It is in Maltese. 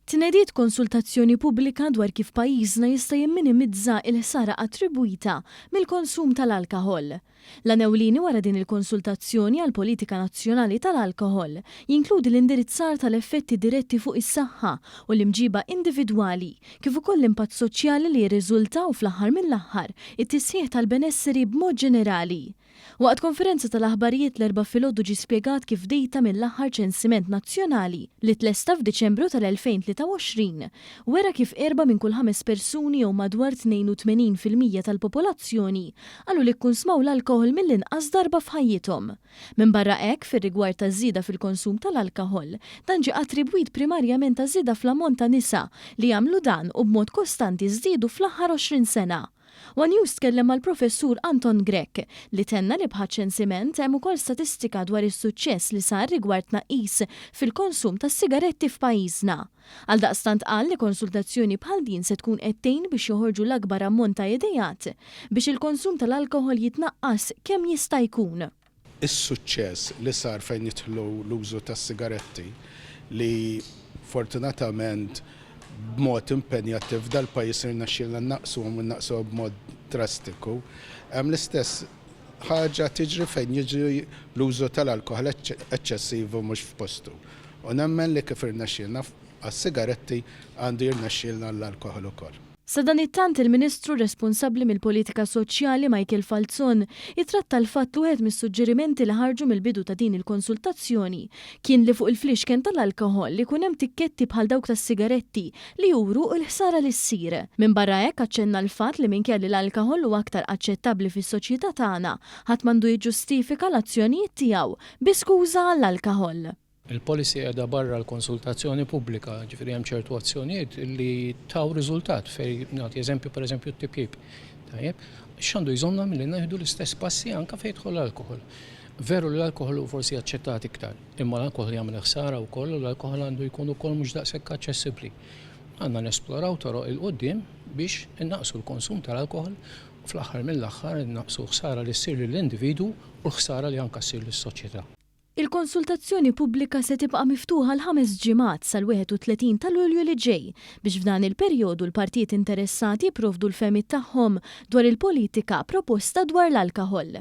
Tnediet konsultazzjoni pubblika dwar kif pajjiżna jista' jimminimizza il-ħsara attribwita mill-konsum tal-alkoħol. L-anewlini wara din il-konsultazzjoni għal politika nazzjonali tal-alkoħol jinkludi l-indirizzar tal-effetti diretti fuq is-saħħa u l-imġiba individwali kif ukoll l-impatt soċjali li jirriżultaw fl-aħħar mill-aħħar it-tisħiħ tal-benesseri b'mod ġenerali. Waqt konferenza tal-aħbarijiet l-erba' filgħodu ġie spjegat kif dejta mill-aħħar ċensiment nazzjonali li tlesta f'Diċembru tal-2023 wera kif 4 minn kull 5 persuni jew madwar 82% tal-popolazzjoni qalu li kkonsmaw l-alkoħol mill-inqas darba f'ħajjithom. Minn barra hekk fir-rigward taż-żieda fil-konsum tal-alkoħol, dan ġie attribwit primarjament ta' żieda fl-ammont ta' nisa li jagħmlu dan u b'mod kostanti żdiedu fl-aħħar 20 sena. One News tkellem mal-professur Anton Grek li tenna li bħal ċensiment hemm ukoll statistika dwar is-suċċess li sar rigward tnaqqis fil-konsum tas-sigaretti f'pajjiżna. Għaldaqstant qal li konsultazzjoni bħal din se tkun qed tgħin biex joħorġu l-akbar ammont ta' idejat biex il-konsum tal-alkoħol jitnaqqas kemm jista' jkun. Is-suċċess li sar fejn jidħlu l-użu tas-sigaretti li fortunatament b'mod impenjattiv dal-pajjiż irnexxielna naqsuhom u naqsuhom b'mod drastiku. Hemm l-istess ħaġa tiġri fejn jiġri l-użu tal-alkoħol eċċessivu mhux f'postu. U nemmen li kif irnexxielna għas-sigaretti għandu jirnexxielna l-alkoħol ukoll. Sa dan it-tant il-Ministru responsabbli mill-politika soċjali Michael Falzon jitratta l-fatt li wieħed mis-suġġerimenti li ħarġu mill-bidu ta' din il-konsultazzjoni kien li fuq il-fliexken tal-alkoħol li kun hemm tikketti bħal dawk tas-sigaretti li juru l-ħsara li ssir. Minn barra hekk aċċenna l-fatt li minkejja li l-alkoħol huwa aktar aċċettabbli fis-soċjetà tagħna ħadd m'għandu jiġġustifika l-azzjonijiet tiegħu bi skuża għall-alkoħol. Il-policy għedha barra l-konsultazzjoni pubblika, ġifieri hemm ċertu azzjonijiet li taw riżultat fejn nagħti eżempju pereżempju t-tipjib. Tajjeb, x'għandu jżomna milli naħdu l-istess passi anke fejn jidħol l-alkoħol. Veru li l-alkoħol hu forsi aċċettat iktar, imma l-alkoħol jagħmel ħsara wkoll u l-alkoħol għandu jkun ukoll mhux daqshekk aċċessibbli. Għandna nesploraw toroq il-qudiem biex innaqsu l-konsum tal-alkoħol u fl-aħħar mill-aħħar innaqsu ħsara li ssir lill-individwu u ħsara li anke ssir lis-soċjetà. Il-konsultazzjoni pubblika se tibqa' miftuħa l-5 ġimgħat sal-31 ta' Lulju li ġej biex f'dan il-perjodu l-partijiet interessati jipprovdu l-fehmiet tagħhom dwar il-politika proposta dwar l-alkoħol.